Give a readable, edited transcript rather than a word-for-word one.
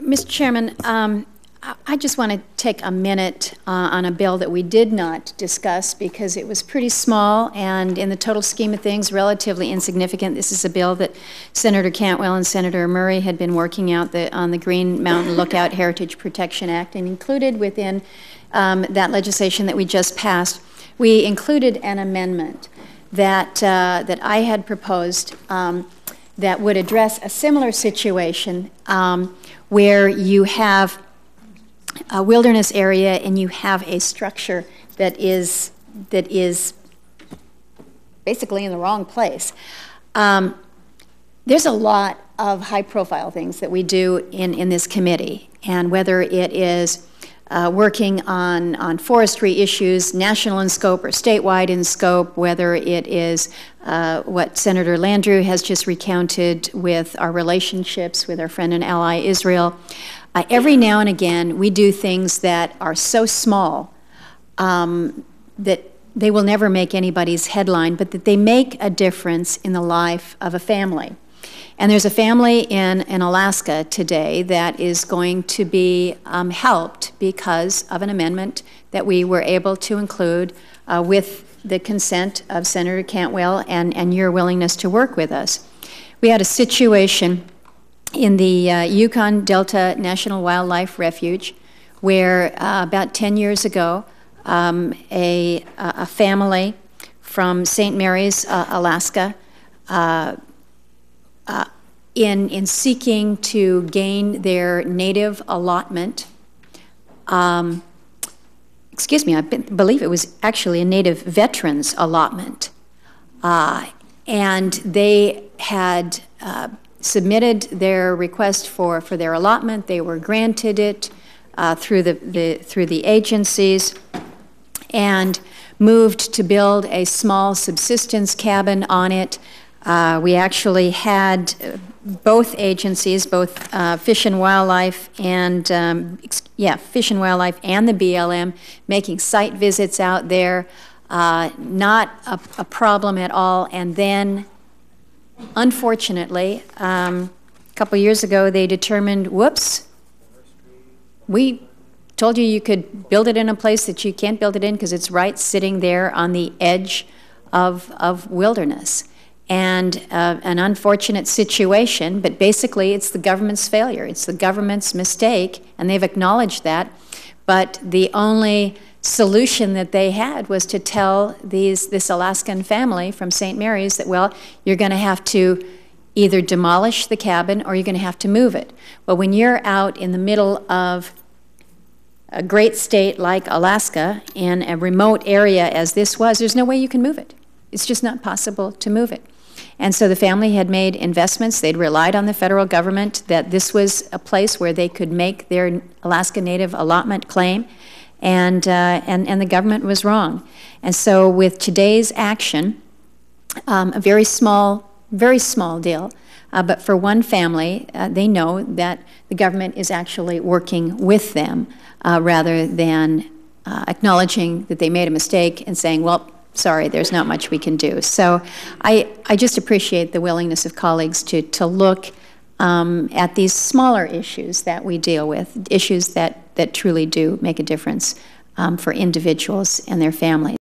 Mr. Chairman, I just want to take a minute on a bill that we did not discuss because it was pretty small and in the total scheme of things relatively insignificant. This is a bill that Senator Cantwell and Senator Murray had been working out on the Green Mountain Lookout Heritage Protection Act, and included within that legislation that we just passed, we included an amendment that I had proposed that would address a similar situation where you have a wilderness area and you have a structure that is basically in the wrong place. There's a lot of high-profile things that we do in this committee, and whether it is working on forestry issues, national in scope or statewide in scope, whether it is what Senator Landrieu has just recounted with our relationships with our friend and ally Israel. Every now and again, we do things that are so small that they will never make anybody's headline, but that they make a difference in the life of a family. And there's a family in Alaska today that is going to be helped because of an amendment that we were able to include with the consent of Senator Cantwell and your willingness to work with us. We had a situation in the Yukon Delta National Wildlife Refuge where about 10 years ago a family from St. Mary's, Alaska, in seeking to gain their native allotment, excuse me, I believe it was actually a native veterans allotment, and they had submitted their request for their allotment. They were granted it through the agencies, and moved to build a small subsistence cabin on it. We actually had both agencies, both Fish and Wildlife and Fish and Wildlife and the BLM, making site visits out there. Not a problem at all. And then, unfortunately, a couple years ago, they determined, whoops, we told you could build it in a place that you can't build it in because it's right sitting there on the edge of wilderness. And an unfortunate situation, but basically it's the government's failure. It's the government's mistake, and they've acknowledged that. But the only solution that they had was to tell this Alaskan family from St. Mary's that, well, you're going to have to either demolish the cabin or you're going to have to move it. Well, when you're out in the middle of a great state like Alaska, in a remote area as this was, there's no way you can move it. It's just not possible to move it. And so the family had made investments. They'd relied on the federal government that this was a place where they could make their Alaska Native allotment claim, and the government was wrong. And so with today's action, a very small deal, but for one family, they know that the government is actually working with them rather than acknowledging that they made a mistake and saying, well, sorry, there's not much we can do. So I just appreciate the willingness of colleagues to look at these smaller issues that we deal with, issues that truly do make a difference for individuals and their families.